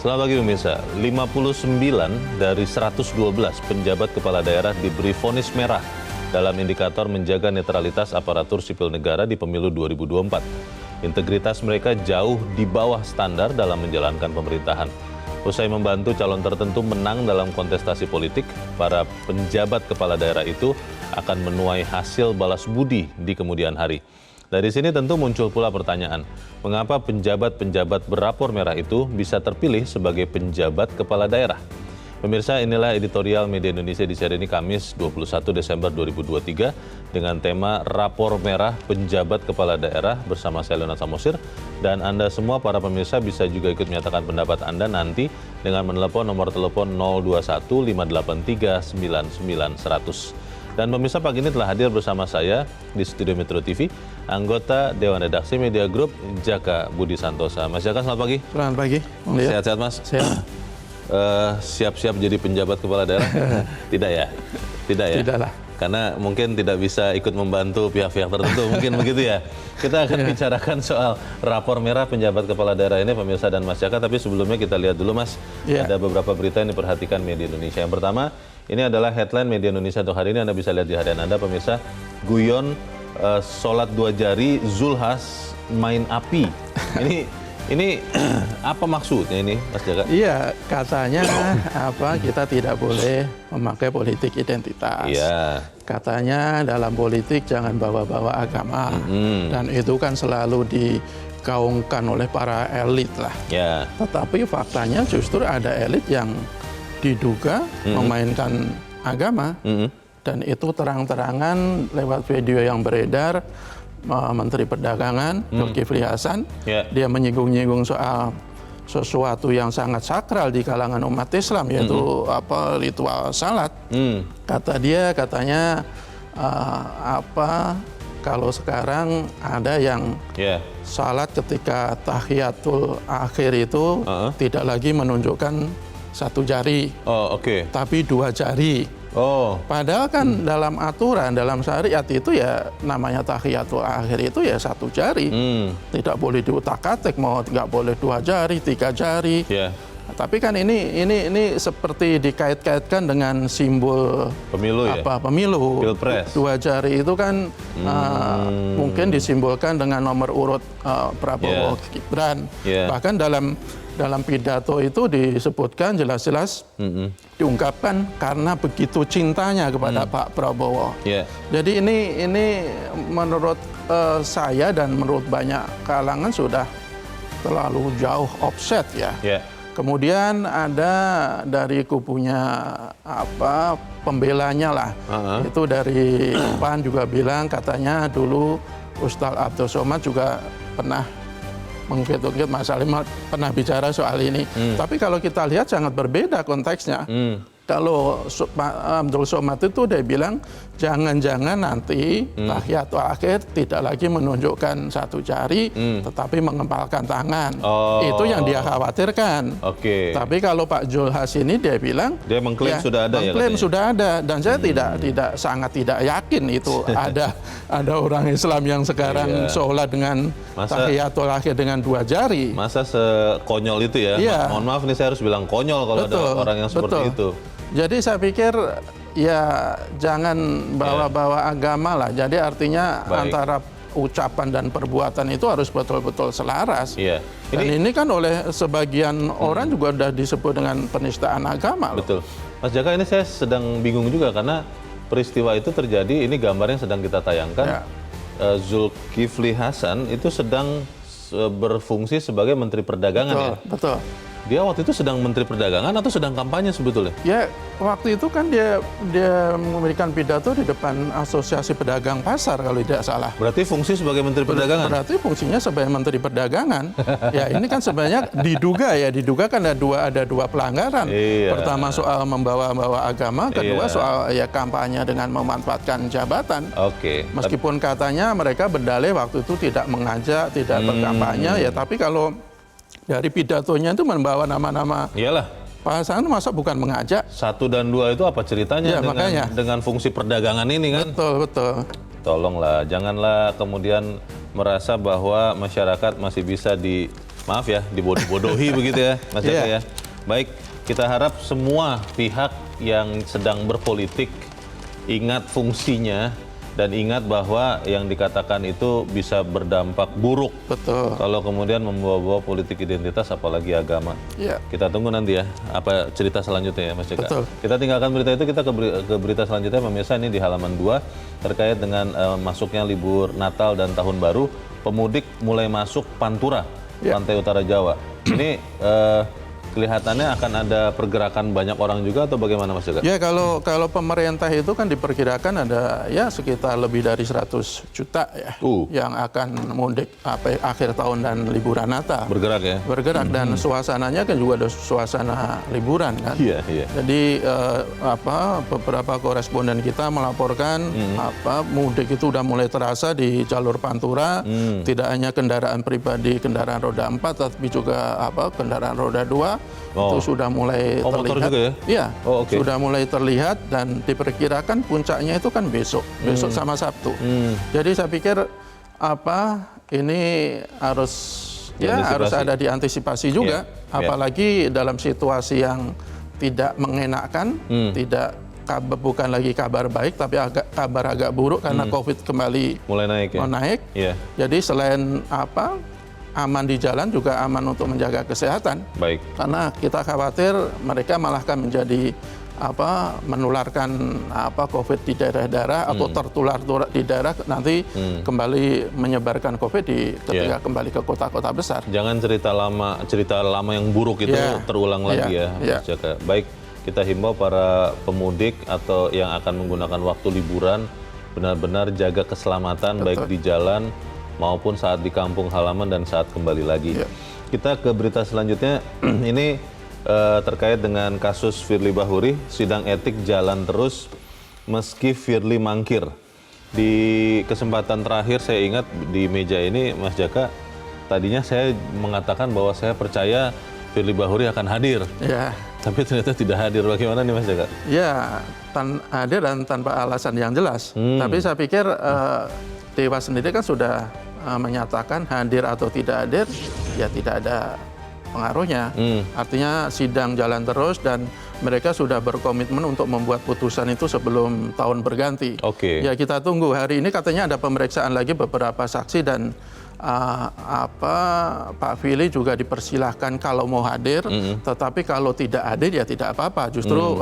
Selamat pagi pemirsa, 59 dari 112 penjabat kepala daerah diberi vonis merah dalam indikator menjaga netralitas aparatur sipil negara di pemilu 2024. Integritas mereka jauh di bawah standar dalam menjalankan pemerintahan. Usai membantu calon tertentu menang dalam kontestasi politik, para penjabat kepala daerah itu akan menuai hasil balas budi di kemudian hari. Dari sini tentu muncul pula pertanyaan, mengapa penjabat-penjabat berrapor merah itu bisa terpilih sebagai penjabat kepala daerah? Pemirsa, inilah editorial Media Indonesia di seri ini Kamis 21 Desember 2023 dengan tema Rapor Merah Penjabat Kepala Daerah bersama saya Leonard Samosir. Dan Anda semua para pemirsa bisa juga ikut menyatakan pendapat Anda nanti dengan menelepon nomor telepon 021 583 99 100. Dan pemirsa, pagi ini telah hadir bersama saya di Studio Metro TV, anggota Dewan Redaksi Media Group, Jaka Budi Santosa. Mas Jaka, selamat pagi. Selamat pagi. Sehat-sehat, Mas? Sehat. Siap-siap jadi penjabat kepala daerah? Tidak ya? Tidak ya? Tidak lah. Karena mungkin tidak bisa ikut membantu pihak-pihak tertentu, mungkin begitu ya. Kita akan bicarakan soal rapor merah penjabat kepala daerah ini, pemirsa dan Mas Jaka. Tapi sebelumnya kita lihat dulu, Mas, ada beberapa berita yang diperhatikan Media Indonesia. Yang pertama, ini adalah headline Media Indonesia untuk hari ini. Anda bisa lihat di harian Anda, pemirsa. Guyon sholat dua jari, Zulhas main api. Ini apa maksudnya ini, Mas Jaka? Iya, katanya kita tidak boleh memakai politik identitas. Iya. Katanya dalam politik jangan bawa-bawa agama. Dan itu kan selalu digaungkan oleh para elit lah. Ya. Tetapi faktanya justru ada elit yang diduga memainkan agama. Dan itu terang-terangan lewat video yang beredar. Menteri Perdagangan, Zulkifli Hasan, dia menyinggung-nyinggung soal sesuatu yang sangat sakral di kalangan umat Islam, yaitu ritual salat. Katanya kalau sekarang ada yang salat ketika tahiyatul akhir itu tidak lagi menunjukkan satu jari, tapi dua jari. Padahal kan dalam aturan, dalam syariat itu ya namanya tahiyatul akhir itu ya satu jari. Tidak boleh diutak-atik, mau nggak boleh dua jari, tiga jari. Tapi kan ini seperti dikait-kaitkan dengan simbol pemilu pemilu. Pilpres. Dua jari itu kan mungkin disimbolkan dengan nomor urut Prabowo Gibran. Bahkan dalam pidato itu disebutkan jelas-jelas diungkapkan karena begitu cintanya kepada Pak Prabowo. Jadi ini menurut saya dan menurut banyak kalangan sudah terlalu jauh offset ya. Kemudian ada dari kubunya pembelanya lah. Itu dari PAN juga bilang katanya dulu Ustadz Abdul Somad juga pernah mengungkit-ungkit masalah, pernah bicara soal ini. Tapi kalau kita lihat sangat berbeda konteksnya. Kalau Abdul Somad itu dia bilang jangan-jangan nanti tahiyatul akhir tidak lagi menunjukkan satu jari, tetapi mengepalkan tangan. Itu yang dia khawatirkan. Tapi kalau Pak Zulhas ini dia bilang dia mengklaim sudah ada, mengklaim sudah ada, dan saya sangat tidak yakin itu ada orang Islam yang sekarang sholat dengan tahiyatul akhir dengan dua jari. Masa sekonyol itu ya? Mohon maaf nih, saya harus bilang konyol kalau ada orang yang seperti itu. Jadi saya pikir ya jangan bawa-bawa agama lah. Jadi artinya antara ucapan dan perbuatan itu harus betul-betul selaras. Dan ini kan oleh sebagian orang juga sudah disebut dengan penistaan agama. Betul. Mas Jaka, ini saya sedang bingung juga karena peristiwa itu terjadi, ini gambar yang sedang kita tayangkan. Zulkifli Hasan itu sedang berfungsi sebagai Menteri Perdagangan. Betul. Dia waktu itu sedang Menteri Perdagangan atau sedang kampanye sebetulnya? Ya, waktu itu kan dia memberikan pidato di depan Asosiasi Pedagang Pasar kalau tidak salah. Berarti fungsi sebagai Menteri Perdagangan? Berarti fungsinya sebagai Menteri Perdagangan. Ya, ini kan sebenarnya diduga kan ada dua pelanggaran. Pertama soal membawa-bawa agama, kedua soal kampanye dengan memanfaatkan jabatan. Meskipun katanya mereka berdalih waktu itu tidak mengajak, tidak berkampanye, tapi kalau dari pidatonya itu membawa nama-nama. Pak Hasan masa bukan mengajak? 1 dan 2 itu apa ceritanya dengan fungsi perdagangan ini kan? Betul. Tolonglah, janganlah kemudian merasa bahwa masyarakat masih bisa maaf ya, dibodoh-bodohi begitu ya, Mas Jaka ya. Baik, kita harap semua pihak yang sedang berpolitik ingat fungsinya dan ingat bahwa yang dikatakan itu bisa berdampak buruk. Betul. Kalau kemudian membawa-bawa politik identitas, apalagi agama. Iya. Kita tunggu nanti ya, apa cerita selanjutnya ya Mas Jaka. Betul. Kita tinggalkan berita itu, kita ke berita selanjutnya pemirsa, ini di halaman 2 terkait dengan masuknya libur Natal dan Tahun Baru, pemudik mulai masuk Pantura, pantai utara Jawa. Ini kelihatannya akan ada pergerakan banyak orang juga atau bagaimana Mas Jaka? Ya, kalau pemerintah itu kan diperkirakan ada ya sekitar lebih dari 100 juta ya yang akan mudik akhir tahun dan liburan Natal. Bergerak ya? Bergerak dan suasananya kan juga ada suasana liburan kan. Iya, iya. Jadi beberapa koresponden kita melaporkan mudik itu udah mulai terasa di jalur Pantura, tidak hanya kendaraan pribadi, kendaraan roda 4 tapi juga kendaraan roda 2. Itu sudah mulai terlihat. Motor juga ya? Iya, okay. Sudah mulai terlihat dan diperkirakan puncaknya itu kan besok sama Sabtu. Jadi saya pikir ini harus ada diantisipasi juga, apalagi dalam situasi yang tidak mengenakan, bukan lagi kabar baik tapi kabar agak buruk karena COVID kembali mulai naik ya? Naik. Jadi selain aman di jalan juga aman untuk menjaga kesehatan. Baik. Karena kita khawatir mereka malah akan menjadi menularkan COVID di daerah-daerah atau tertular di daerah nanti kembali menyebarkan COVID ketika kembali ke kota-kota besar. Jangan cerita lama yang buruk itu terulang lagi ya, Mas Jaka. Baik, kita himbau para pemudik atau yang akan menggunakan waktu liburan benar-benar jaga keselamatan. Betul. Baik di jalan maupun saat di kampung halaman dan saat kembali lagi. Kita ke berita selanjutnya, ini terkait dengan kasus Firly Bahuri, sidang etik jalan terus meski Firly mangkir. Di kesempatan terakhir saya ingat di meja ini Mas Jaka, tadinya saya mengatakan bahwa saya percaya Firly Bahuri akan hadir. Tapi ternyata tidak hadir. Bagaimana nih Mas Jaka? Ya, hadir dan tanpa alasan yang jelas. Tapi saya pikir Dewas sendiri kan sudah menyatakan hadir atau tidak hadir, ya tidak ada pengaruhnya. Artinya sidang jalan terus dan mereka sudah berkomitmen untuk membuat putusan itu sebelum tahun berganti. Ya kita tunggu. Hari ini katanya ada pemeriksaan lagi beberapa saksi dan Pak Firly juga dipersilahkan kalau mau hadir, tetapi kalau tidak hadir ya tidak apa-apa. Justru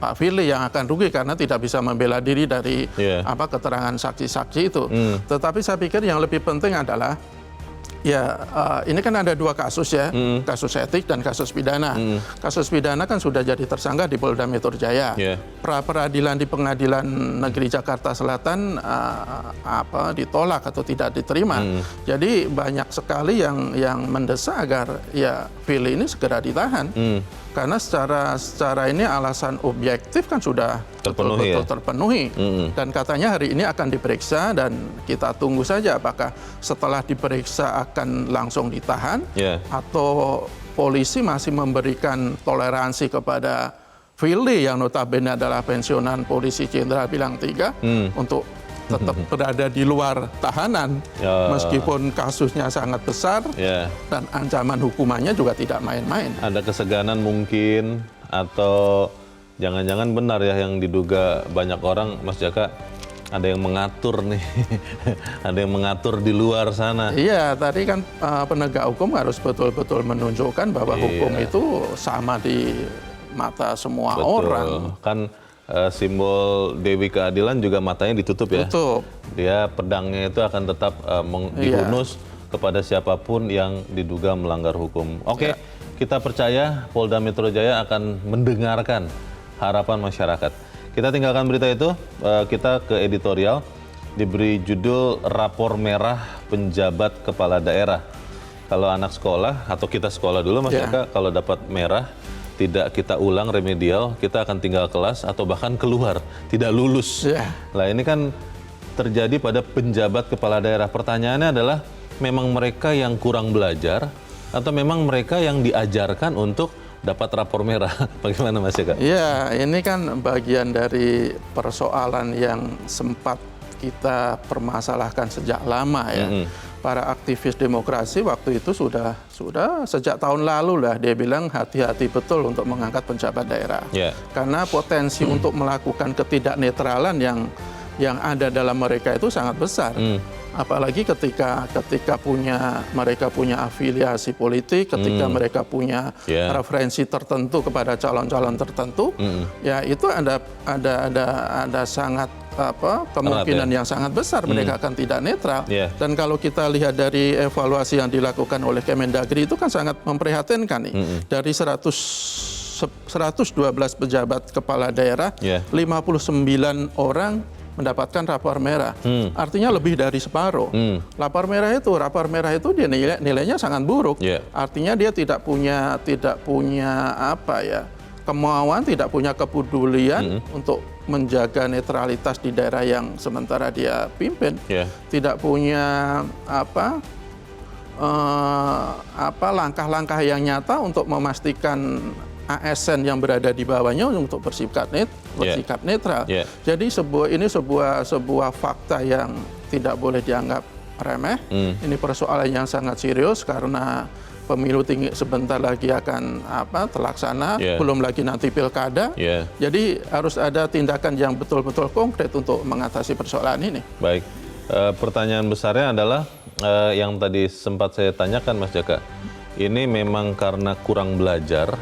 Pak Firly yang akan rugi karena tidak bisa membela diri dari keterangan saksi-saksi itu. Tetapi saya pikir yang lebih penting adalah ini kan ada dua kasus ya, kasus etik dan kasus pidana. Kasus pidana kan sudah jadi tersangka di Polda Metro Jaya. Pra-peradilan di Pengadilan Negeri Jakarta Selatan ditolak atau tidak diterima. Jadi banyak sekali yang mendesak agar Firly ini segera ditahan. Karena secara ini alasan objektif kan sudah betul-betul terpenuhi. Dan katanya hari ini akan diperiksa dan kita tunggu saja apakah setelah diperiksa akan langsung ditahan atau polisi masih memberikan toleransi kepada Firly yang notabene adalah pensiunan polisi Jenderal Bintang 3 untuk tetap berada di luar tahanan meskipun kasusnya sangat besar dan ancaman hukumannya juga tidak main-main. Ada keseganan mungkin atau jangan-jangan benar ya yang diduga banyak orang, Mas Jaka, ada yang mengatur nih, ada yang mengatur di luar sana. Iya, tadi kan penegak hukum harus betul-betul menunjukkan bahwa hukum itu sama di mata semua orang. Kan simbol Dewi Keadilan juga matanya ditutup ya. Tutup. Dia pedangnya itu akan tetap dihunus kepada siapapun yang diduga melanggar hukum. Kita percaya Polda Metro Jaya akan mendengarkan harapan masyarakat. Kita tinggalkan berita itu, kita ke editorial, diberi judul Rapor Merah Penjabat Kepala Daerah. Kalau anak sekolah, atau kita sekolah dulu Mas Jaka, kalau dapat merah, tidak kita ulang remedial, kita akan tinggal kelas atau bahkan keluar, tidak lulus. Nah ini kan terjadi pada penjabat kepala daerah. Pertanyaannya adalah, memang mereka yang kurang belajar atau memang mereka yang diajarkan untuk dapat rapor merah? Bagaimana Mas Jaka? Ya, ini kan bagian dari persoalan yang sempat kita permasalahkan sejak lama ya. para aktivis demokrasi waktu itu sudah sejak tahun lalu lah dia bilang hati-hati betul untuk mengangkat penjabat daerah. Karena potensi untuk melakukan ketidaknetralan yang ada dalam mereka itu sangat besar. Apalagi ketika mereka punya afiliasi politik, ketika mereka punya referensi tertentu kepada calon-calon tertentu, ya itu ada sangat kemungkinan yang sangat besar mereka akan tidak netral. Dan kalau kita lihat dari evaluasi yang dilakukan oleh Kemendagri itu kan sangat memprihatinkan nih. Dari 112 pejabat kepala daerah, 59 orang mendapatkan rapor merah. Artinya lebih dari separuh. Rapor merah itu dia nilainya sangat buruk. Artinya dia tidak punya kemauan, tidak punya kepedulian untuk menjaga netralitas di daerah yang sementara dia pimpin. Tidak punya langkah-langkah yang nyata untuk memastikan ASN yang berada di bawahnya untuk bersikap netral. Jadi ini sebuah fakta yang tidak boleh dianggap remeh. Ini persoalan yang sangat serius karena pemilu sebentar lagi akan terlaksana, belum lagi nanti pilkada. Jadi harus ada tindakan yang betul-betul konkret untuk mengatasi persoalan ini. Baik, pertanyaan besarnya adalah yang tadi sempat saya tanyakan Mas Jaka. Ini memang karena kurang belajar,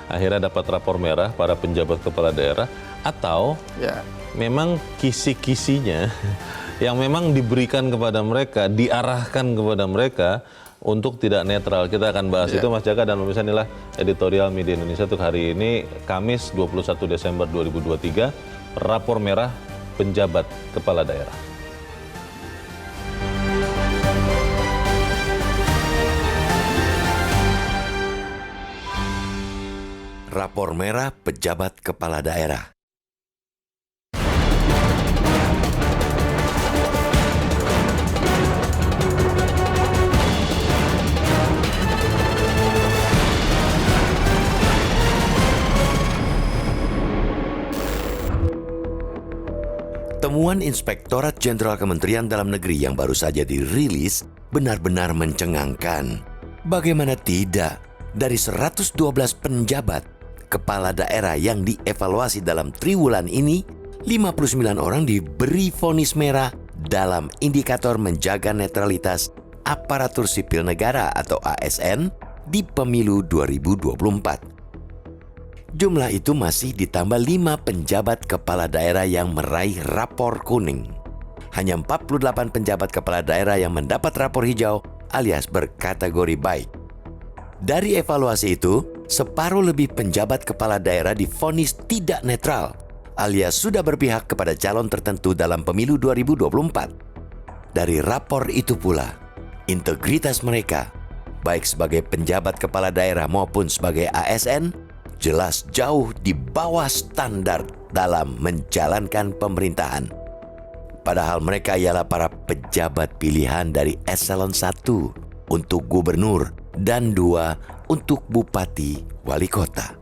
akhirnya dapat rapor merah para penjabat kepala daerah, atau memang kisi-kisinya yang memang diberikan kepada mereka, diarahkan kepada mereka untuk tidak netral. Kita akan bahas itu Mas Jaka, dan pemirsa, inilah editorial Media Indonesia untuk hari ini, Kamis 21 Desember 2023, rapor merah penjabat kepala daerah. Rapor merah pejabat kepala daerah. Temuan Inspektorat Jenderal Kementerian Dalam Negeri yang baru saja dirilis benar-benar mencengangkan. Bagaimana tidak, dari 112 penjabat kepala daerah yang dievaluasi dalam triwulan ini, 59 orang diberi vonis merah dalam indikator menjaga netralitas aparatur sipil negara atau ASN di pemilu 2024. Jumlah itu masih ditambah 5 penjabat kepala daerah yang meraih rapor kuning. Hanya 48 penjabat kepala daerah yang mendapat rapor hijau alias berkategori baik. Dari evaluasi itu, separuh lebih penjabat kepala daerah divonis tidak netral, alias sudah berpihak kepada calon tertentu dalam pemilu 2024. Dari rapor itu pula, integritas mereka, baik sebagai penjabat kepala daerah maupun sebagai ASN, jelas jauh di bawah standar dalam menjalankan pemerintahan. Padahal mereka ialah para pejabat pilihan dari eselon 1 untuk gubernur dan 2 untuk bupati wali kota.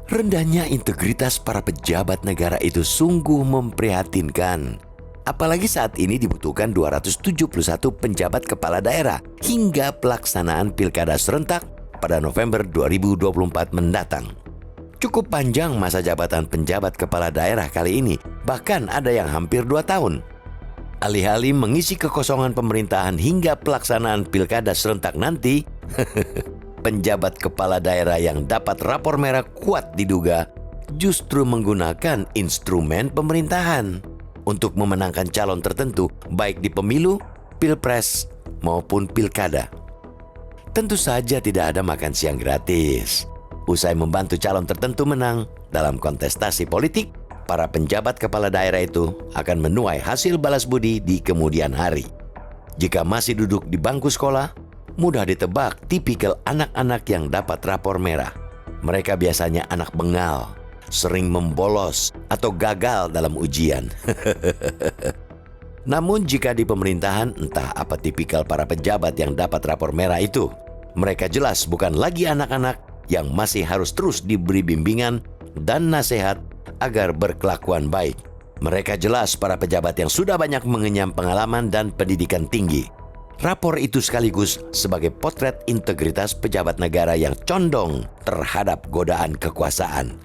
Rendahnya integritas para pejabat negara itu sungguh memprihatinkan. Apalagi saat ini dibutuhkan 271 penjabat kepala daerah hingga pelaksanaan pilkada serentak pada November 2024 mendatang. Cukup panjang masa jabatan penjabat kepala daerah kali ini, bahkan ada yang hampir 2 tahun. Alih-alih mengisi kekosongan pemerintahan hingga pelaksanaan pilkada serentak nanti, penjabat kepala daerah yang dapat rapor merah kuat diduga justru menggunakan instrumen pemerintahan untuk memenangkan calon tertentu baik di pemilu, pilpres, maupun pilkada. Tentu saja tidak ada makan siang gratis. Usai membantu calon tertentu menang dalam kontestasi politik, para penjabat kepala daerah itu akan menuai hasil balas budi di kemudian hari. Jika masih duduk di bangku sekolah, mudah ditebak tipikal anak-anak yang dapat rapor merah. Mereka biasanya anak bengal, sering membolos atau gagal dalam ujian. Namun jika di pemerintahan, entah apa tipikal para pejabat yang dapat rapor merah itu, mereka jelas bukan lagi anak-anak yang masih harus terus diberi bimbingan dan nasihat agar berkelakuan baik. Mereka jelas para pejabat yang sudah banyak mengenyam pengalaman dan pendidikan tinggi. Rapor itu sekaligus sebagai potret integritas pejabat negara yang condong terhadap godaan kekuasaan.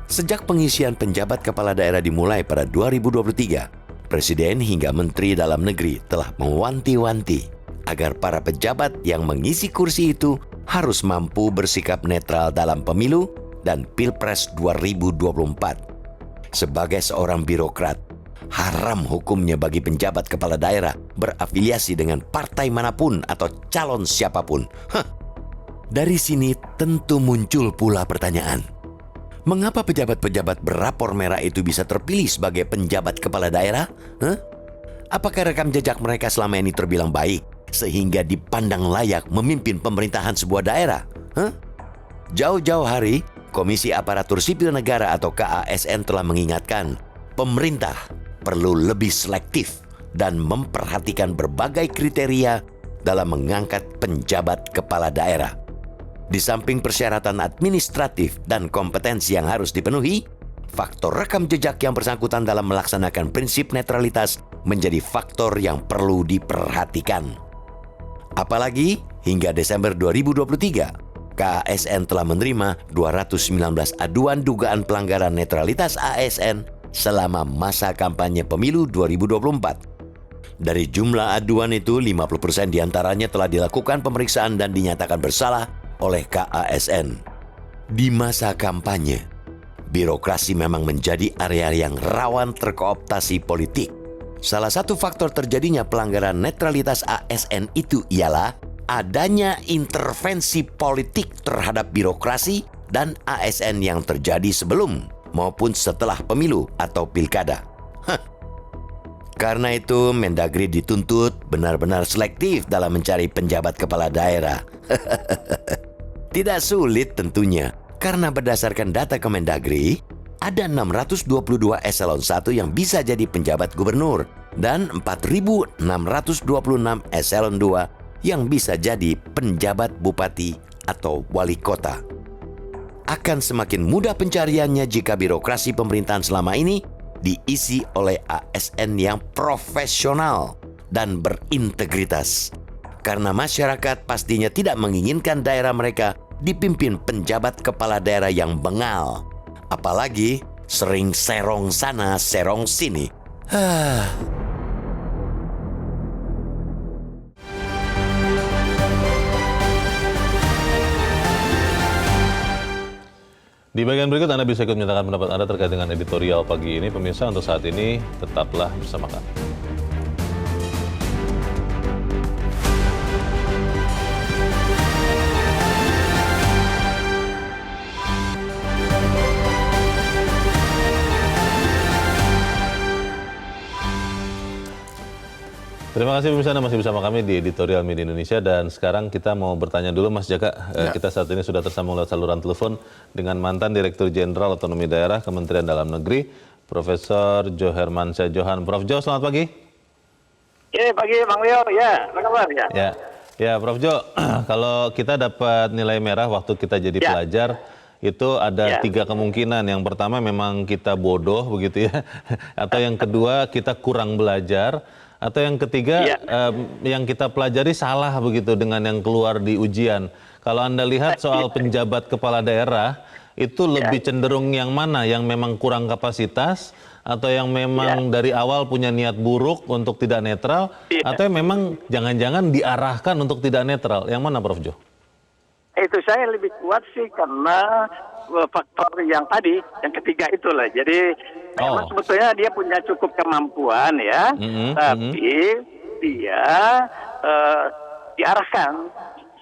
Sejak pengisian penjabat kepala daerah dimulai pada 2023, Presiden hingga Menteri Dalam Negeri telah mewanti-wanti agar para pejabat yang mengisi kursi itu harus mampu bersikap netral dalam pemilu dan Pilpres 2024. Sebagai seorang birokrat, haram hukumnya bagi penjabat kepala daerah berafiliasi dengan partai manapun atau calon siapapun. Dari sini tentu muncul pula pertanyaan. Mengapa pejabat-pejabat berrapor merah itu bisa terpilih sebagai penjabat kepala daerah? Apakah rekam jejak mereka selama ini terbilang baik sehingga dipandang layak memimpin pemerintahan sebuah daerah? Jauh-jauh hari, Komisi Aparatur Sipil Negara atau KASN telah mengingatkan pemerintah perlu lebih selektif dan memperhatikan berbagai kriteria dalam mengangkat penjabat kepala daerah. Di samping persyaratan administratif dan kompetensi yang harus dipenuhi, faktor rekam jejak yang bersangkutan dalam melaksanakan prinsip netralitas menjadi faktor yang perlu diperhatikan. Apalagi hingga Desember 2023, KASN telah menerima 219 aduan dugaan pelanggaran netralitas ASN selama masa kampanye pemilu 2024. Dari jumlah aduan itu, 50% diantaranya telah dilakukan pemeriksaan dan dinyatakan bersalah oleh KASN. Di masa kampanye, birokrasi memang menjadi area yang rawan terkooptasi politik. Salah satu faktor terjadinya pelanggaran netralitas ASN itu ialah adanya intervensi politik terhadap birokrasi dan ASN yang terjadi sebelum maupun setelah pemilu atau pilkada. Karena itu, Mendagri dituntut benar-benar selektif dalam mencari penjabat kepala daerah. Tidak sulit tentunya, karena berdasarkan data Kemendagri, ada 622 eselon 1 yang bisa jadi penjabat gubernur dan 4.626 eselon 2 yang bisa jadi penjabat bupati atau wali kota. Akan semakin mudah pencariannya jika birokrasi pemerintahan selama ini diisi oleh ASN yang profesional dan berintegritas. Karena masyarakat pastinya tidak menginginkan daerah mereka dipimpin penjabat kepala daerah yang bengal. Apalagi sering serong sana, serong sini. Di bagian berikut Anda bisa ikut menyatakan pendapat Anda terkait dengan editorial pagi ini. Pemirsa, untuk saat ini tetaplah bersama kami. Terima kasih pemirsa, Anda masih bersama kami di Editorial Media Indonesia, dan sekarang kita mau bertanya dulu Mas Jaka. Kita saat ini sudah tersambung lewat saluran telepon dengan mantan Direktur Jenderal Otonomi Daerah Kementerian Dalam Negeri, Profesor Jo Hermansyah Johan. Prof Jo, selamat pagi. Ya, pagi Bang Leo. Ya, apa kabar ya? Ya, Prof Jo, kalau kita dapat nilai merah waktu kita jadi pelajar, itu ada 3 kemungkinan. Yang pertama memang kita bodoh begitu ya, atau yang kedua kita kurang belajar, atau yang ketiga yang kita pelajari salah begitu dengan yang keluar di ujian. Kalau Anda lihat soal penjabat kepala daerah, itu lebih cenderung yang mana? Yang memang kurang kapasitas, atau yang memang dari awal punya niat buruk untuk tidak netral, atau yang memang jangan-jangan diarahkan untuk tidak netral? Yang mana Prof Jo? Itu saya lebih kuat sih karena faktor yang tadi, yang ketiga itulah. Jadi memang sebetulnya dia punya cukup kemampuan ya, tapi dia diarahkan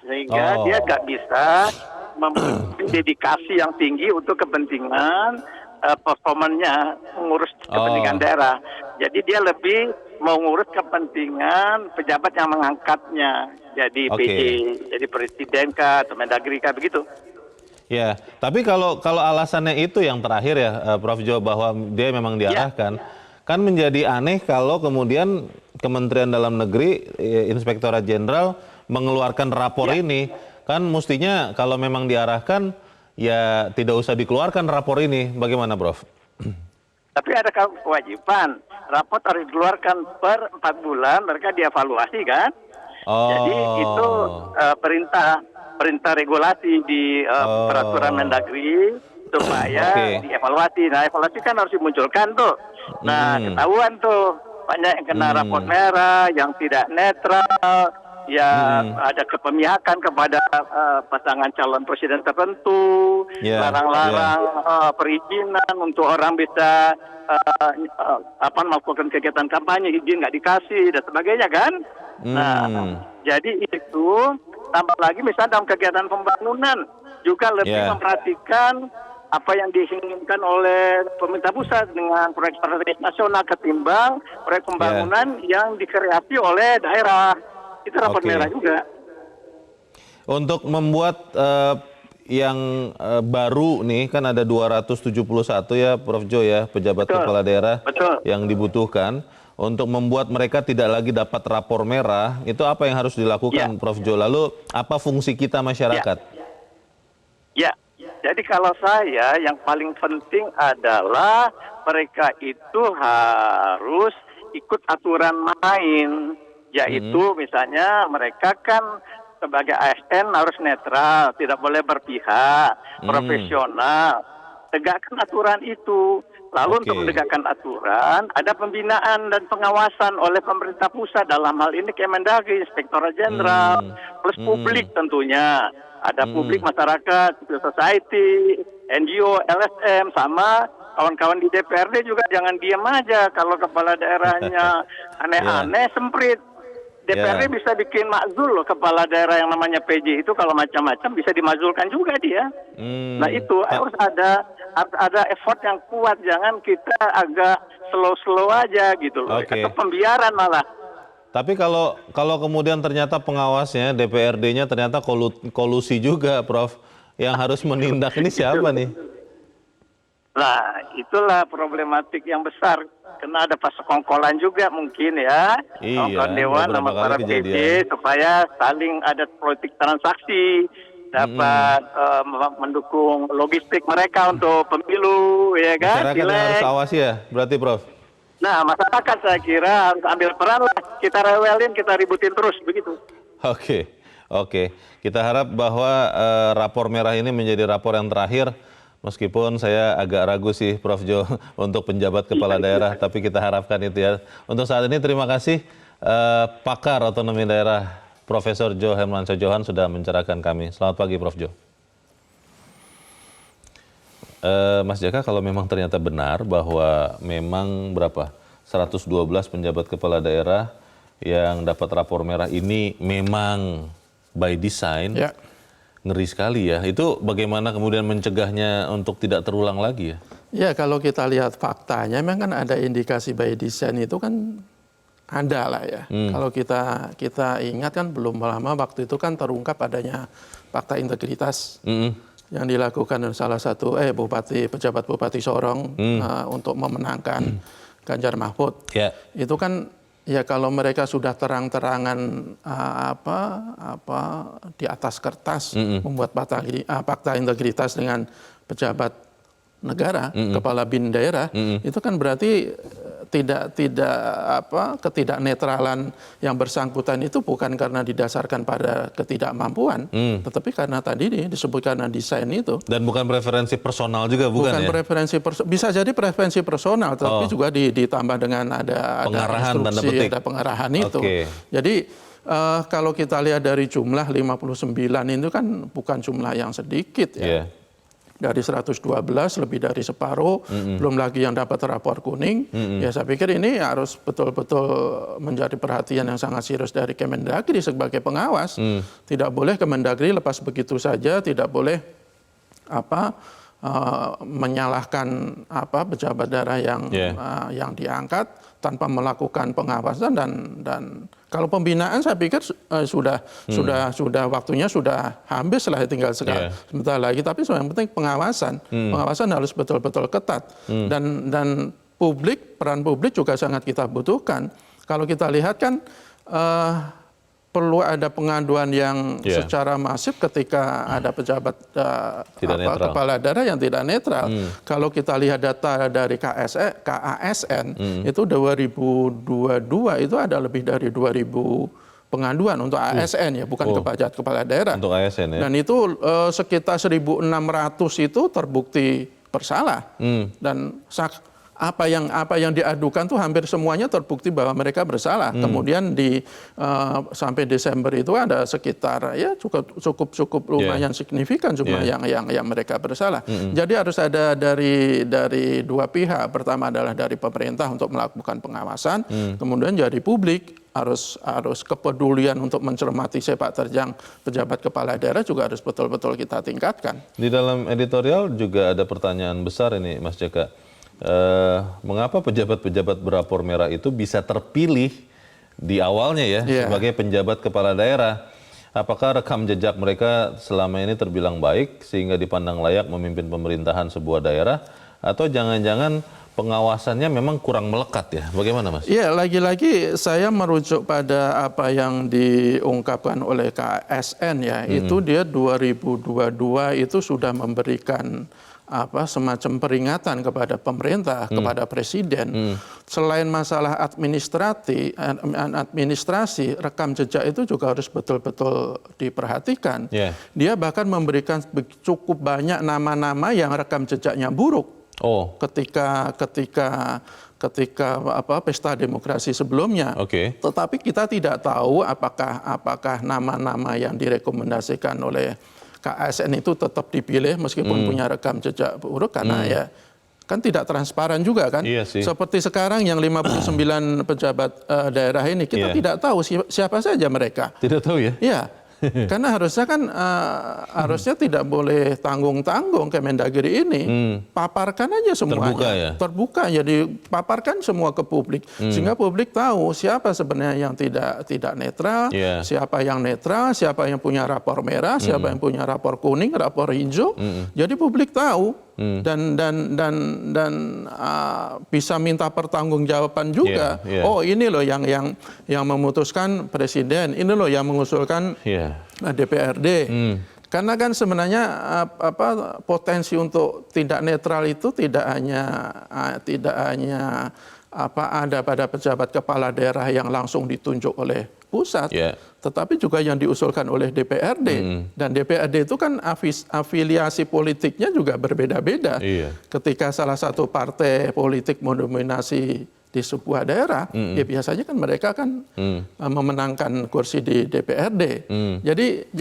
sehingga dia nggak bisa memiliki dedikasi yang tinggi untuk kepentingan performanya mengurus kepentingan daerah. Jadi dia lebih mengurus kepentingan pejabat yang mengangkatnya. Jadi PJ, jadi presiden kah, atau Mendagri kah, begitu. Ya, tapi kalau alasannya itu yang terakhir ya, Prof Jo, bahwa dia memang diarahkan, kan menjadi aneh kalau kemudian Kementerian Dalam Negeri, Inspektorat Jenderal mengeluarkan rapor ini. Kan mestinya kalau memang diarahkan, ya tidak usah dikeluarkan rapor ini. Bagaimana, Prof? Tapi ada kewajiban, rapot harus dikeluarkan per 4 bulan, mereka dievaluasi kan. Jadi itu perintah regulasi di peraturan Mendagri supaya dievaluasi. Nah, evaluasi kan harus dimunculkan tuh. Nah, ketahuan tuh banyak yang kena rapot merah, yang tidak netral, yang ada kepemihakan kepada pasangan calon presiden tertentu, larang-larang perizinan untuk orang bisa melakukan kegiatan kampanye, izin nggak dikasih dan sebagainya kan. Nah, jadi itu tambah lagi misalnya dalam kegiatan pembangunan juga lebih memperhatikan apa yang diinginkan oleh pemerintah pusat dengan proyek strategis nasional ketimbang proyek pembangunan yang dikreasi oleh daerah. Itu rapor merah juga. Untuk membuat yang baru nih kan ada 271 ya Prof Jo ya pejabat kepala daerah yang dibutuhkan. Untuk membuat mereka tidak lagi dapat rapor merah, itu apa yang harus dilakukan Prof Jo? Lalu apa fungsi kita masyarakat? Ya, jadi kalau saya yang paling penting adalah mereka itu harus ikut aturan main. Yaitu misalnya mereka kan sebagai ASN harus netral, tidak boleh berpihak, profesional. Tegakkan aturan itu. Lalu untuk menegakkan aturan, ada pembinaan dan pengawasan oleh pemerintah pusat dalam hal ini Kemendagri, Inspektorat Jenderal, plus publik tentunya. Ada publik masyarakat, civil society, NGO, LSM, sama kawan-kawan di DPRD juga jangan diam aja kalau kepala daerahnya aneh-aneh, semprit. DPRD bisa bikin makzul loh kepala daerah yang namanya PJ itu kalau macam-macam bisa dimazulkan juga dia. Nah itu harus ada effort yang kuat, jangan kita agak slow-slow aja gitu loh. Atau pembiaran malah. Tapi kalau kemudian ternyata pengawasnya DPRD-nya ternyata kolusi juga, Prof. Yang harus menindak ini siapa nih? Nah, itulah problematik yang besar. Karena ada persekongkolan juga mungkin ya. Kawan dewan sama para PJ supaya saling ada politik transaksi, dapat mendukung logistik mereka untuk pemilu, ya kan? Masyarakat yang harus awasi ya, berarti Prof? Nah, masyarakat saya kira harus ambil peran lah. Kita rewelin, kita ributin terus, begitu. Oke. Kita harap bahwa rapor merah ini menjadi rapor yang terakhir. Meskipun saya agak ragu sih Prof Jo untuk penjabat kepala daerah, tapi kita harapkan itu ya. Untuk saat ini terima kasih pakar otonomi daerah Profesor Jo Hermansyah Johan sudah mencerahkan kami. Selamat pagi Prof Jo. Mas Jaka, kalau memang ternyata benar bahwa memang 112 penjabat kepala daerah yang dapat rapor merah ini memang by design. Ngeri sekali ya. Itu bagaimana kemudian mencegahnya untuk tidak terulang lagi ya? Ya kalau kita lihat faktanya memang kan ada indikasi by design itu kan ada lah ya. Kalau kita ingat kan belum lama waktu itu kan terungkap adanya fakta integritas yang dilakukan oleh salah satu pejabat Bupati Sorong untuk memenangkan Ganjar Mahfud. Itu kan ya kalau mereka sudah terang-terangan di atas kertas membuat fakta integritas dengan pejabat negara, kepala bin daerah, itu kan berarti ketidaknetralan yang bersangkutan itu bukan karena didasarkan pada ketidakmampuan, tetapi karena tadi disebut karena desain itu. Dan bukan preferensi personal juga, bukan ya? Preferensi bisa jadi preferensi personal, tapi juga ditambah dengan ada instruksi, ada pengarahan itu. Jadi kalau kita lihat dari jumlah 59 itu kan bukan jumlah yang sedikit ya. Dari 112 lebih dari separuh, belum lagi yang dapat rapor kuning. Ya saya pikir ini harus betul-betul menjadi perhatian yang sangat serius dari Kemendagri sebagai pengawas. Tidak boleh Kemendagri lepas begitu saja, tidak boleh menyalahkan pejabat daerah yang diangkat tanpa melakukan pengawasan dan kalau pembinaan saya pikir sudah waktunya sudah habis lah, tinggal sebentar lagi, tapi yang penting pengawasan harus betul-betul ketat dan peran publik juga sangat kita butuhkan. Kalau kita lihat kan perlu ada pengaduan yang secara masif ketika ada pejabat kepala daerah yang tidak netral. Kalau kita lihat data dari KASN itu 2022 itu ada lebih dari 2.000 pengaduan untuk ASN ya, bukan pejabat kepala daerah. Untuk ASN ya. Dan itu sekitar 1.600 itu terbukti bersalah. Dan apa yang diadukan tuh hampir semuanya terbukti bahwa mereka bersalah. Kemudian sampai Desember itu ada sekitar ya cukup lumayan signifikan jumlah yang mereka bersalah. Jadi harus ada dari dua pihak. Pertama adalah dari pemerintah untuk melakukan pengawasan, kemudian dari publik harus kepedulian untuk mencermati sepak terjang pejabat kepala daerah juga harus betul-betul kita tingkatkan. Di dalam editorial juga ada pertanyaan besar ini, Mas Jaka. Mengapa pejabat-pejabat berapor merah itu bisa terpilih di awalnya ya sebagai penjabat kepala daerah? Apakah rekam jejak mereka selama ini terbilang baik sehingga dipandang layak memimpin pemerintahan sebuah daerah? Atau jangan-jangan pengawasannya memang kurang melekat ya? Bagaimana Mas? Iya, lagi-lagi saya merujuk pada apa yang diungkapkan oleh KSN ya. Itu dia 2022 itu sudah memberikan semacam peringatan kepada pemerintah, kepada presiden. Selain masalah administrasi, rekam jejak itu juga harus betul-betul diperhatikan. Dia bahkan memberikan cukup banyak nama-nama yang rekam jejaknya buruk. Ketika pesta demokrasi sebelumnya. Tetapi kita tidak tahu apakah nama-nama yang direkomendasikan oleh KSN itu tetap dipilih meskipun punya rekam jejak buruk karena ya kan tidak transparan juga kan. Seperti sekarang yang 59 pejabat daerah ini kita tidak tahu siapa saja mereka. Tidak tahu ya? Iya. Karena harusnya kan harusnya tidak boleh tanggung-tanggung Kemendagri ini, paparkan aja semuanya. Terbuka jadi paparkan semua ke publik sehingga publik tahu siapa sebenarnya yang tidak netral, siapa yang netral, siapa yang punya rapor merah, siapa yang punya rapor kuning, rapor hijau. Jadi publik tahu dan bisa minta pertanggungjawaban juga. Oh, ini loh yang memutuskan presiden, ini loh yang mengusulkan DPRD. Karena kan sebenarnya potensi untuk tidak netral itu tidak hanya ada pada pejabat kepala daerah yang langsung ditunjuk oleh pusat, tetapi juga yang diusulkan oleh DPRD. Dan DPRD itu kan afiliasi politiknya juga berbeda-beda. Ketika salah satu partai politik mendominasi di sebuah daerah, ya biasanya kan mereka kan memenangkan kursi di DPRD. Jadi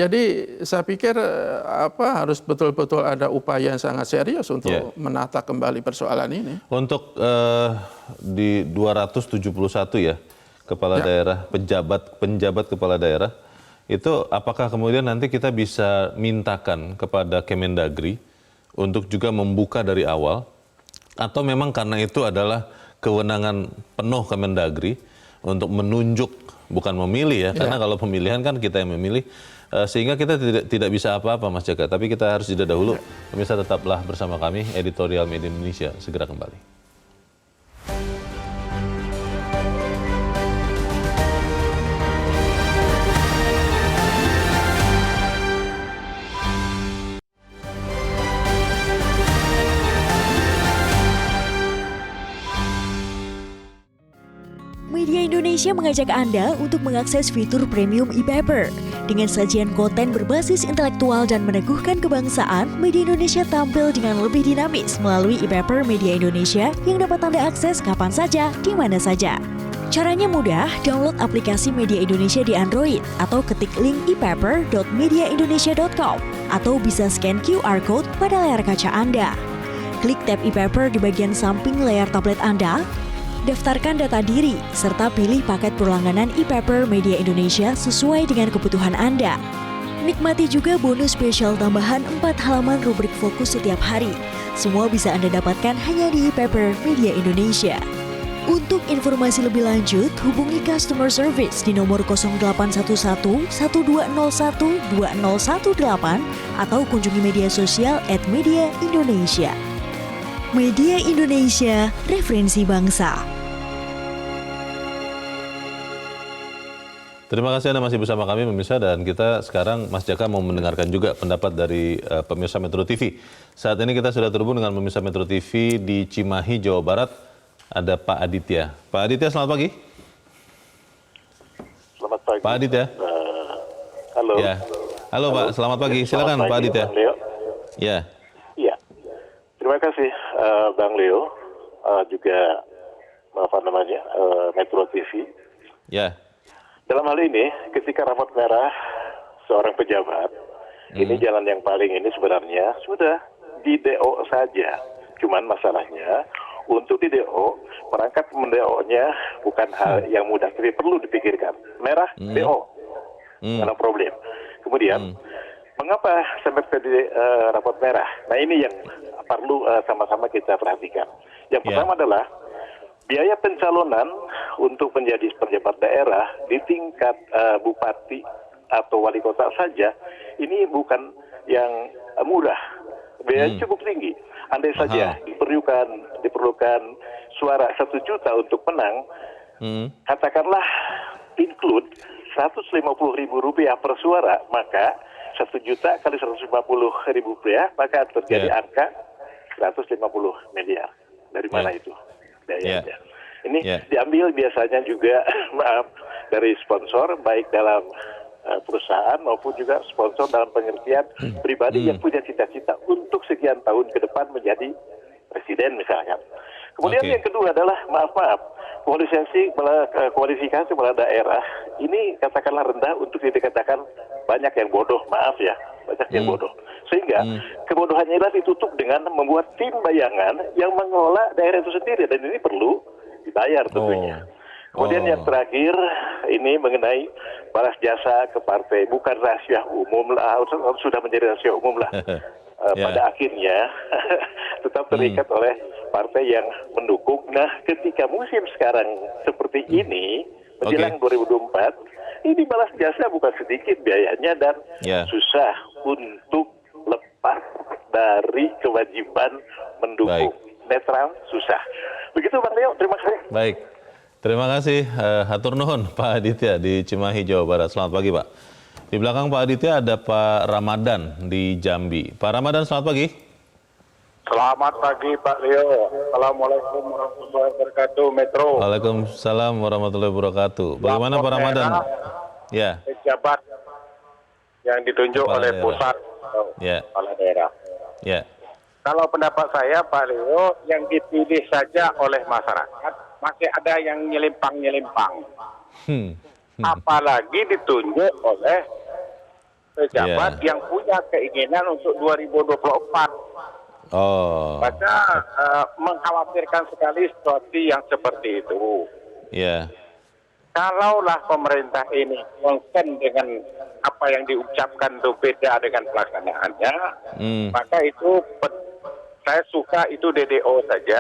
saya pikir harus betul-betul ada upaya yang sangat serius untuk menata kembali persoalan ini. Untuk di 271 ya kepala daerah, penjabat kepala daerah, itu apakah kemudian nanti kita bisa mintakan kepada Kemendagri untuk juga membuka dari awal, atau memang karena itu adalah kewenangan penuh Kemendagri untuk menunjuk, bukan memilih ya, karena kalau pemilihan kan kita yang memilih, sehingga kita tidak bisa apa-apa Mas Jaka. Tapi kita harus jeda dahulu. Pemirsa tetaplah bersama kami, Editorial Media Indonesia segera kembali. Media Indonesia mengajak Anda untuk mengakses fitur premium e-paper. Dengan sajian konten berbasis intelektual dan meneguhkan kebangsaan, Media Indonesia tampil dengan lebih dinamis melalui e-paper Media Indonesia yang dapat Anda akses kapan saja, di mana saja. Caranya mudah, download aplikasi Media Indonesia di Android atau ketik link e-paper.mediaindonesia.com atau bisa scan QR Code pada layar kaca Anda. Klik tab e-paper di bagian samping layar tablet Anda, daftarkan data diri, serta pilih paket berlangganan e-paper Media Indonesia sesuai dengan kebutuhan Anda. Nikmati juga bonus spesial tambahan 4 halaman rubrik fokus setiap hari. Semua bisa Anda dapatkan hanya di e-paper Media Indonesia. Untuk informasi lebih lanjut, hubungi customer service di nomor 0811 1201 2018 atau kunjungi media sosial @mediaindonesia. Media Indonesia, referensi bangsa. Terima kasih Anda masih bersama kami pemirsa, dan kita sekarang Mas Jaka mau mendengarkan juga pendapat dari pemirsa Metro TV. Saat ini kita sudah terhubung dengan pemirsa Metro TV di Cimahi, Jawa Barat. Ada Pak Aditya. Pak Aditya, selamat pagi. Selamat pagi. Pak Aditya. Halo. Ya. Halo Pak, selamat pagi. Silakan Selamat Pak pagi, Aditya. Bang Leo. Ya. Iya. Terima kasih Bang Leo, juga Metro TV. Ya. Dalam hal ini, ketika rapot merah seorang pejabat, ini jalan yang paling ini sebenarnya sudah di DO saja. Cuman masalahnya, untuk di DO, perangkat men-DO-nya bukan hal yang mudah, tapi perlu dipikirkan. Merah, DO, karena problem. Kemudian, mengapa sampai terjadi rapot merah? Nah ini yang perlu sama-sama kita perhatikan. Yang pertama adalah biaya pencalonan untuk menjadi pejabat daerah di tingkat bupati atau wali kota saja, ini bukan yang murah. Biayanya cukup tinggi. Andai saja diperlukan suara 1 juta untuk menang, katakanlah include Rp150.000 per suara, maka 1 juta kali Rp150.000, maka terjadi angka 150 miliar. Dari mana itu biayanya? Ini diambil biasanya juga dari sponsor, baik dalam perusahaan maupun juga sponsor dalam pengertian pribadi yang punya cita-cita untuk sekian tahun ke depan menjadi presiden misalkan. Kemudian yang kedua adalah kualifikasi kepala daerah ini katakanlah rendah untuk dikatakan banyak yang bodoh, banyak yang bodoh. Sehingga kebodohannya adalah ditutup dengan membuat tim bayangan yang mengelola daerah itu sendiri, dan ini perlu dibayar tentunya. Kemudian yang terakhir ini mengenai balas jasa ke partai, bukan rahasia umum lah, sudah menjadi rahasia umum lah. Pada akhirnya tetap terikat oleh partai yang mendukung. Nah, ketika musim sekarang seperti ini menjelang 2024, ini balas jasa bukan sedikit biayanya dan susah untuk lepas dari kewajiban mendukung. Netral susah. Begitu Bang Leo, terima kasih. Baik. Terima kasih, hatur nuhun Pak Aditya di Cimahi, Jawa Barat. Selamat pagi Pak. Di belakang Pak Aditya ada Pak Ramadan di Jambi. Pak Ramadan, selamat pagi. Selamat pagi Pak Leo. Assalamualaikum warahmatullahi wabarakatuh, Metro. Waalaikumsalam warahmatullahi wabarakatuh. Bagaimana Pak Ramadan? Ya. Pejabat yang ditunjuk Kepala oleh daerah. pusat kepala daerah. Ya. Kalau pendapat saya Pak Leo, yang dipilih saja oleh masyarakat masih ada yang nyelimpang-nyelimpang. Apalagi ditunjuk oleh pejabat yang punya keinginan untuk 2024. Maka mengkhawatirkan sekali situasi yang seperti itu. Kalaulah pemerintah ini konsen dengan apa yang diucapkan itu beda dengan pelaksanaannya, maka itu saya suka itu DDO saja.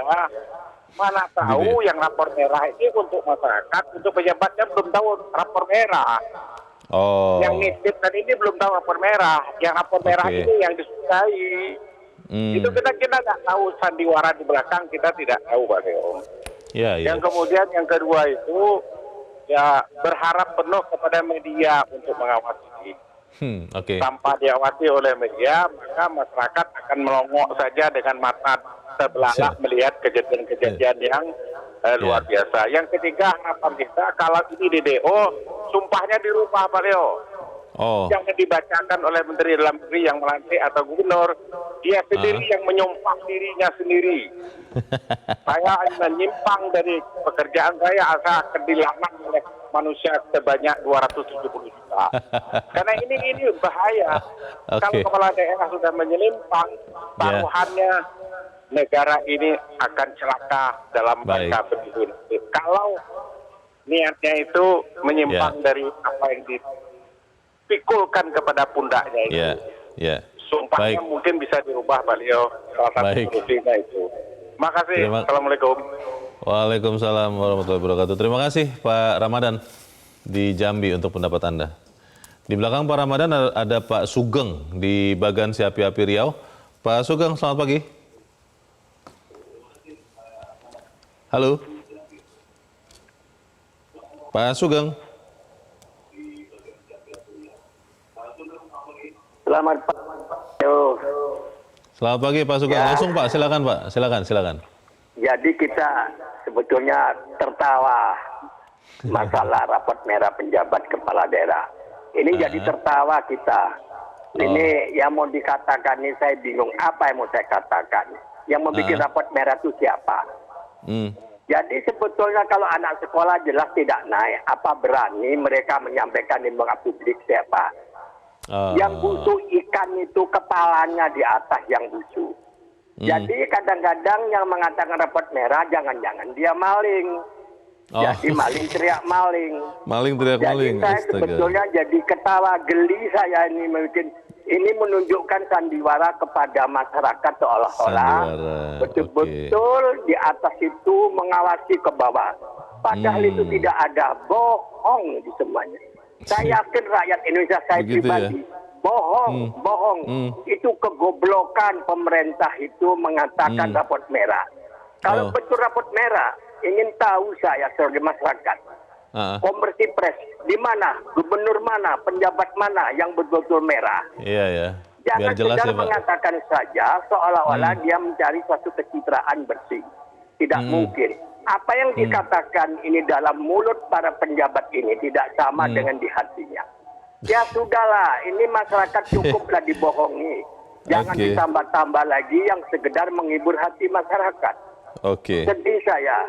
Mana tahu yang rapor merah ini untuk masyarakat, untuk pejabatnya belum tahu rapor merah. Yang nitip tadi ini belum tahu rapor merah. Yang rapor merah ini yang disukai. Itu kita nggak tahu sandiwara di belakang, kita tidak tahu Pak Leo. Yang kemudian yang kedua itu ya berharap penuh kepada media untuk mengawasi. Tanpa diawasi oleh media, maka masyarakat akan melongok saja dengan mata terbelalak melihat kejadian-kejadian yang luar biasa. Yang ketiga, harapan kita kalau ini DDO, sumpahnya dirubah Pak Leo. Jangan dibacakan oleh Menteri Dalam Negeri yang melantik atau gubernur, dia sendiri yang menyumpah dirinya sendiri. Saya menyimpang dari pekerjaan saya, saya akan dilaknat oleh manusia sebanyak 270 juta. Karena ini bahaya. Kalau kepala daerah sudah menyelimpang, taruhannya negara ini akan celaka dalam bangsa begitu. Kalau niatnya itu menyimpang dari apa yang dipikulkan kepada pundaknya itu. Sumpahnya mungkin bisa dirubah Pak Leo. Salah satu solusinya itu. Makasih. Assalamualaikum. Waalaikumsalam warahmatullahi wabarakatuh. Terima kasih Pak Ramadan di Jambi untuk pendapat Anda. Di belakang Pak Ramadan ada Pak Sugeng di Bagan Si Api-Api Riau. Pak Sugeng, selamat pagi. Halo. Pak Sugeng. Selamat pagi. Selamat pagi Pak Sugeng. Langsung Pak, silakan Pak. Silakan. Jadi kita sebetulnya tertawa masalah rapot merah penjabat kepala daerah. Ini jadi tertawa kita. Ini yang mau dikatakan ini saya bingung apa yang mau saya katakan. Yang membuat rapot merah itu siapa? Jadi sebetulnya kalau anak sekolah jelas tidak naik, apa berani mereka menyampaikan di muka publik siapa? Yang busuk ikan itu kepalanya di atas yang busuk. Jadi kadang-kadang yang mengatakan rapot merah jangan-jangan dia maling. Jadi maling teriak maling. Maling teriak maling. Jadi saya sebetulnya jadi ketawa geli saya ini mungkin. Ini menunjukkan sandiwara kepada masyarakat seolah-olah betul-betul di atas itu mengawasi ke bawah. Padahal itu tidak ada, bohong di semuanya. Saya yakin rakyat Indonesia saya pribadi bohong. Itu kegoblokan pemerintah itu mengatakan rapot merah. Kalau betul rapot merah, ingin tahu saya sebagai masyarakat. Konversi pers di mana, gubernur mana, penjabat mana yang betul-betul merah. Iya. Jangan Biar jelas sekedar ya, Pak. mengatakan saja seolah-olah dia mencari suatu kecitraan bersih. Tidak mungkin. Apa yang dikatakan ini dalam mulut para penjabat ini tidak sama dengan di hatinya. Ya sudahlah, ini masyarakat cukuplah dibohongi. Jangan ditambah-tambah lagi yang sekedar menghibur hati masyarakat. Sedih saya.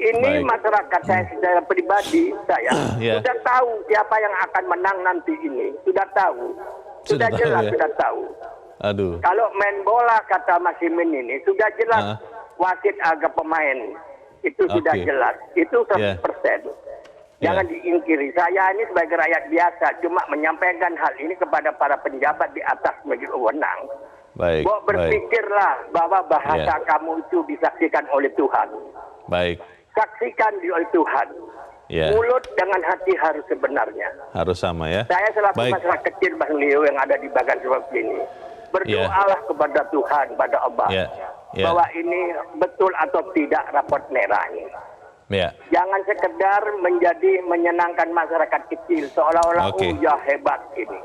Ini masyarakat saya secara pribadi, saya sudah tahu siapa yang akan menang nanti ini. Sudah tahu. Sudah jelas, sudah tahu. Aduh. Kalau main bola, kata Mas Imin ini, sudah jelas wasit agak pemain. Itu sudah jelas. Itu 100%. Jangan diingkiri. Saya ini sebagai rakyat biasa, cuma menyampaikan hal ini kepada para penjabat di atas sebagai wewenang. Bahwa berpikirlah bahwa bahasa kamu itu disaksikan oleh Tuhan. Saksikan oleh Tuhan. Mulut dengan hati harus sebenarnya. Harus sama ya. Saya selaku masyarakat kecil Bang Leo yang ada di bagian seperti ini. Berdoalah kepada Tuhan, pada Allah. Bahwa ini betul atau tidak rapot merah ini. Jangan sekedar menjadi menyenangkan masyarakat kecil. Seolah-olah ya hebat ini.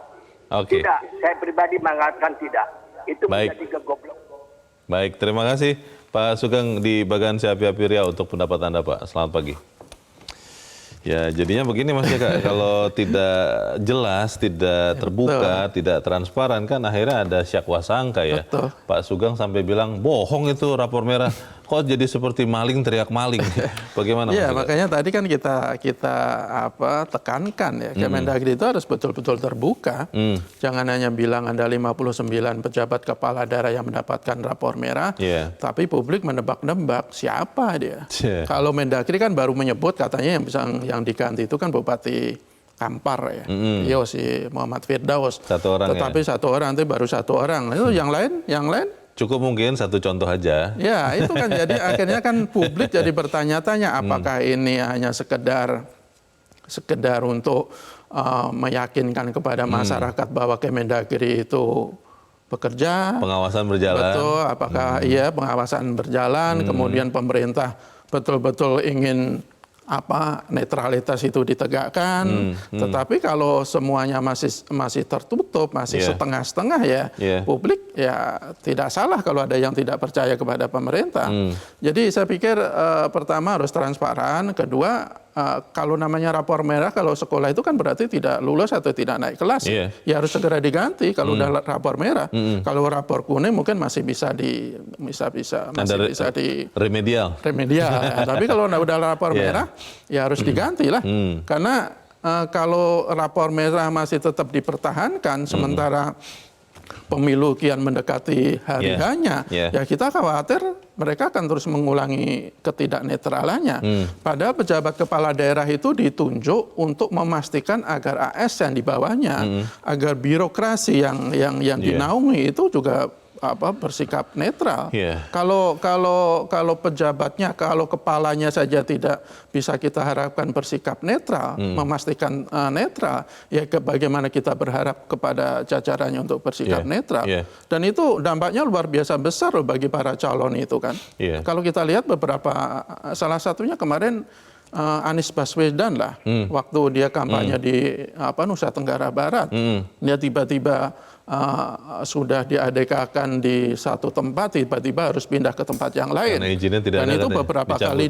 Tidak, saya pribadi mengatakan tidak. Itu menjadi kegoblok. Baik, terima kasih Pak Sugeng di Bagan Api-Api Riau untuk pendapat Anda Pak. Selamat pagi. Ya jadinya begini Mas Jaka, kalau tidak jelas, tidak terbuka, tidak transparan kan akhirnya ada syakwa sangka ya. Pak Sugeng sampai bilang bohong itu rapor merah. Kok jadi seperti maling teriak maling? Bagaimana? Ya makanya tadi kan kita tekankan ya, Kemendagri itu harus betul-betul terbuka. Jangan hanya bilang ada 59 pejabat kepala daerah yang mendapatkan rapor merah, tapi publik menebak-nebak siapa dia. Kalau Mendagri kan baru menyebut katanya yang diganti itu kan Bupati Kampar ya, si Muhammad Firdaus. Tetapi satu orang itu baru satu orang. Itu yang lain? Cukup mungkin satu contoh aja. Ya itu kan jadi akhirnya kan publik jadi bertanya-tanya apakah ini hanya sekedar untuk meyakinkan kepada masyarakat bahwa Kemendagri itu bekerja. Pengawasan berjalan. Betul, apakah pengawasan berjalan, kemudian pemerintah betul-betul ingin netralitas itu ditegakkan, tetapi kalau semuanya masih tertutup, masih setengah-setengah ya, publik ya tidak salah kalau ada yang tidak percaya kepada pemerintah. Jadi saya pikir pertama harus transparan, kedua kalau namanya rapor merah, kalau sekolah itu kan berarti tidak lulus atau tidak naik kelas, ya harus segera diganti kalau udah rapor merah. Kalau rapor kuning mungkin masih bisa di remedial. Tapi kalau udah rapor merah, ya harus diganti lah. Karena kalau rapor merah masih tetap dipertahankan, sementara pemilu kian mendekati hari hanya, ya kita khawatir mereka akan terus mengulangi ketidaknetralannya. Padahal pejabat kepala daerah itu ditunjuk untuk memastikan agar ASN di bawahnya, agar birokrasi yang dinaungi itu juga bersikap netral. Kalau pejabatnya, kalau kepalanya saja tidak bisa kita harapkan bersikap netral, memastikan netral, ya bagaimana kita berharap kepada jajarannya untuk bersikap netral. Dan itu dampaknya luar biasa besar loh bagi para calon itu kan. Kalau kita lihat salah satunya kemarin Anies Baswedan lah, waktu dia kampanye di Nusa Tenggara Barat, dia tiba-tiba sudah diadegakan di satu tempat, tiba-tiba harus pindah ke tempat yang lain. Karena izinnya tidak Dan ada, itu katanya. beberapa Dicabut. kali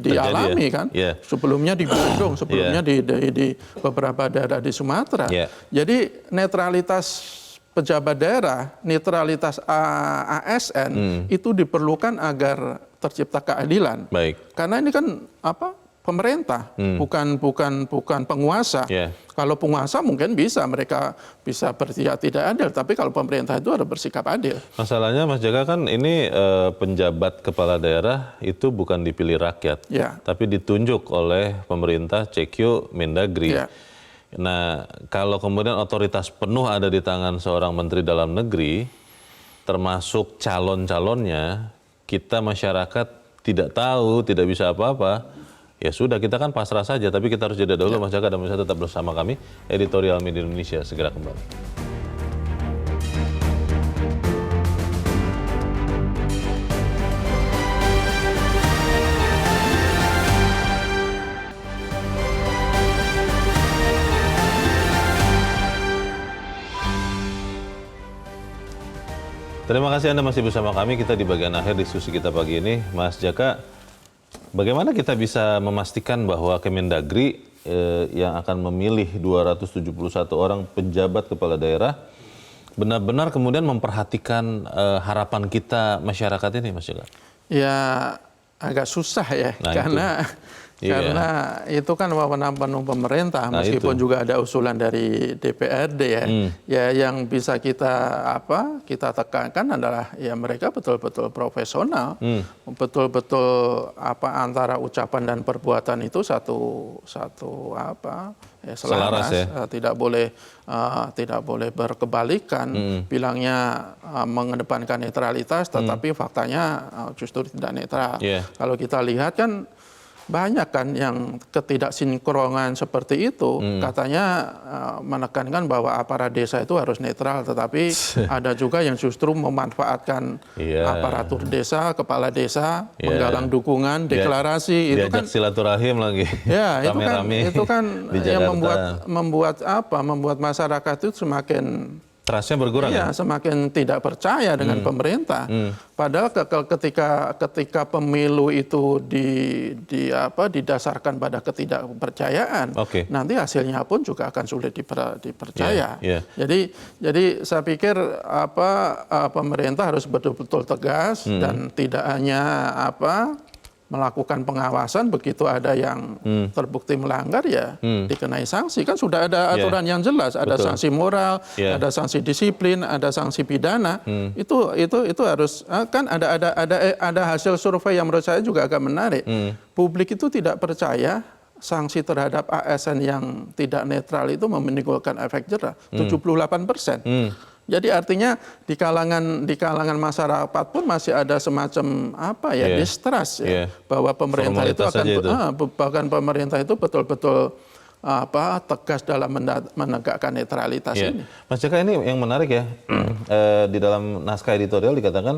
dialami ya? kan. Yeah. Sebelumnya di Bandung, sebelumnya di beberapa daerah di Sumatera. Yeah. Jadi netralitas pejabat daerah, netralitas ASN itu diperlukan agar tercipta keadilan. Baik. Karena ini kan pemerintah, bukan penguasa. Yeah. Kalau penguasa mungkin mereka bisa bertindak tidak adil, tapi kalau pemerintah itu harus bersikap adil. Masalahnya Mas Jaka kan ini penjabat kepala daerah itu bukan dipilih rakyat, Ya. tapi ditunjuk oleh pemerintah CQ Mendagri. Ya. Nah, kalau kemudian otoritas penuh ada di tangan seorang menteri dalam negeri, termasuk calon-calonnya, kita masyarakat tidak tahu, tidak bisa apa-apa, ya sudah, kita kan pasrah saja. Tapi kita harus jeda dahulu, Mas Jaka, dan bisa tetap bersama kami. Editorial Media Indonesia segera kembali. Terima kasih Anda masih bersama kami. Kita di bagian akhir diskusi kita pagi ini. Mas Jaka, bagaimana kita bisa memastikan bahwa Kemendagri yang akan memilih 271 orang penjabat kepala daerah benar-benar kemudian memperhatikan harapan kita masyarakat ini, Mas Jaka? Ya agak susah ya, Nah, karena itu kan wewenang penuh pemerintah, Nah, meskipun itu. juga ada usulan dari DPRD ya. Ya yang bisa kita tekankan adalah ya mereka betul-betul profesional, betul-betul antara ucapan dan perbuatan itu satu selaras ya. tidak boleh berkebalikan. Bilangnya mengedepankan netralitas, tetapi faktanya justru tidak netral. Yeah. Kalau kita lihat kan banyak kan yang ketidaksinkronan seperti itu, katanya menekankan bahwa aparat desa itu harus netral, tetapi ada juga yang justru memanfaatkan aparatur desa, kepala desa, menggalang dukungan, deklarasi, itu kan silaturahim lagi. Ya, itu kan di yang Jakarta. membuat masyarakat itu semakin Trustnya berkurang. Iya, semakin tidak percaya dengan pemerintah. Padahal ketika pemilu itu didasarkan pada ketidakpercayaan, nanti hasilnya pun juga akan sulit dipercaya. Jadi saya pikir pemerintah harus betul-betul tegas dan tidak hanya melakukan pengawasan, begitu ada yang terbukti melanggar ya dikenai sanksi. Kan sudah ada aturan yang jelas, ada sanksi moral, ada sanksi disiplin, ada sanksi pidana. Itu harus kan ada hasil survei yang menurut saya juga agak menarik. Publik itu tidak percaya sanksi terhadap ASN yang tidak netral itu menimbulkan efek jerah, 78%. Jadi artinya di kalangan masyarakat pun masih ada semacam distrust ya, bahwa pemerintah itu bahkan pemerintah itu betul-betul tegas dalam menegakkan netralitas ini. Mas Jaka, ini yang menarik ya, di dalam naskah editorial dikatakan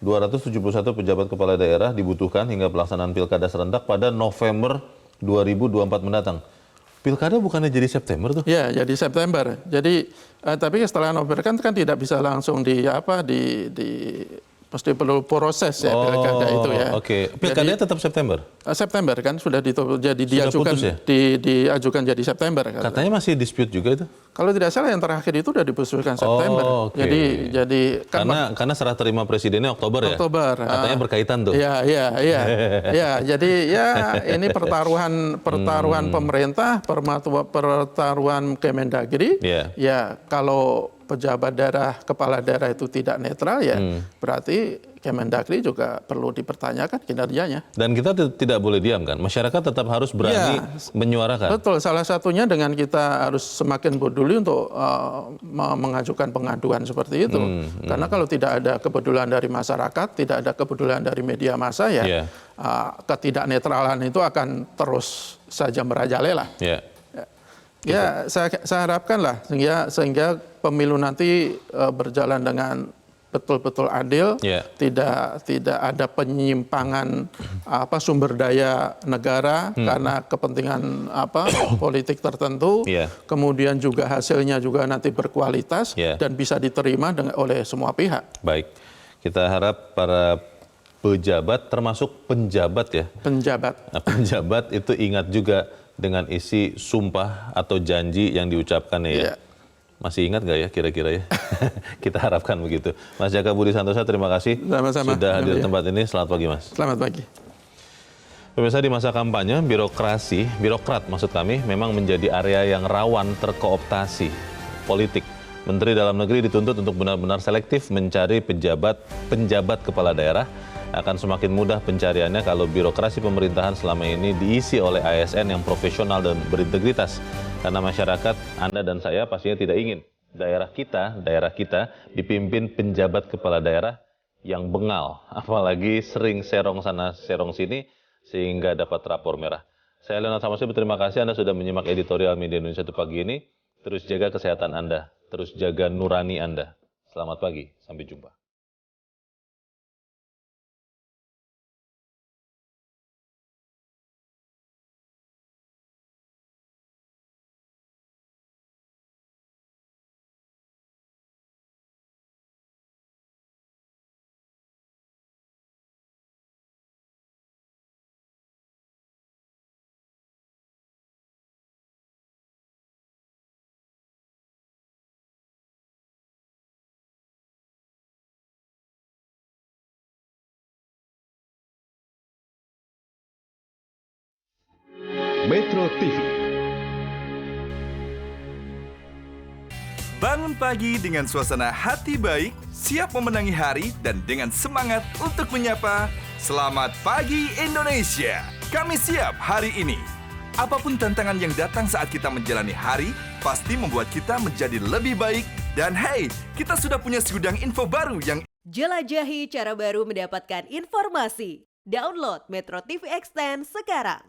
271 pejabat kepala daerah dibutuhkan hingga pelaksanaan pilkada serentak pada November 2024 mendatang. Pilkada bukannya jadi September tuh? Ya, jadi September. Jadi tapi setelah November kan tidak bisa langsung mesti perlu proses ya pilkada itu ya. Pilkadanya tetap September? September kan sudah diajukan ya? diajukan jadi September. Katanya masih dispute juga itu? Kalau tidak salah yang terakhir itu sudah diputuskan September. Jadi karena serah terima presidennya Oktober ya? Oktober. Katanya berkaitan tuh. Iya. Jadi ya ini pertaruhan pemerintah, pertaruhan Kemendagri. Ya kalau pejabat daerah, kepala daerah itu tidak netral ya, berarti Kemendagri juga perlu dipertanyakan kinerjanya. Dan kita tidak boleh diam kan, masyarakat tetap harus berani menyuarakan. Betul, salah satunya dengan kita harus semakin peduli untuk mengajukan pengaduan seperti itu. Karena kalau tidak ada kepedulian dari masyarakat, tidak ada kepedulian dari media massa ya, ketidaknetralan itu akan terus saja merajalela. Ya, saya harapkan lah sehingga pemilu nanti berjalan dengan betul-betul adil, tidak ada penyimpangan sumber daya negara karena kepentingan politik tertentu, kemudian juga hasilnya juga nanti berkualitas dan bisa diterima oleh semua pihak. Baik, kita harap para pejabat, termasuk penjabat ya. Penjabat. Nah, penjabat itu ingat juga dengan isi sumpah atau janji yang diucapkannya ya. Masih ingat nggak ya kira-kira ya? Kita harapkan begitu. Mas Jaka Budi Santosa, terima kasih sama-sama sudah hadir di tempat ini. Selamat pagi, Mas. Selamat pagi. Pemirsa, di masa kampanye, birokrat maksud kami, memang menjadi area yang rawan terkooptasi politik. Menteri Dalam Negeri dituntut untuk benar-benar selektif mencari penjabat kepala daerah. Akan semakin mudah pencariannya kalau birokrasi pemerintahan selama ini diisi oleh ASN yang profesional dan berintegritas. Karena masyarakat, Anda dan saya pastinya tidak ingin daerah kita dipimpin penjabat kepala daerah yang bengal, apalagi sering serong sana serong sini sehingga dapat rapor merah. Saya Leonard Samosir, berterima kasih Anda sudah menyimak editorial Media Indonesia pagi ini. Terus jaga kesehatan Anda, terus jaga nurani Anda. Selamat pagi, sampai jumpa. Metro TV. Bangun pagi dengan suasana hati baik, siap memenangi hari dan dengan semangat untuk menyapa Selamat Pagi Indonesia. Kami siap hari ini. Apapun tantangan yang datang saat kita menjalani hari, pasti membuat kita menjadi lebih baik. Dan hey, kita sudah punya segudang info baru yang... Jelajahi cara baru mendapatkan informasi. Download Metro TV Extend sekarang.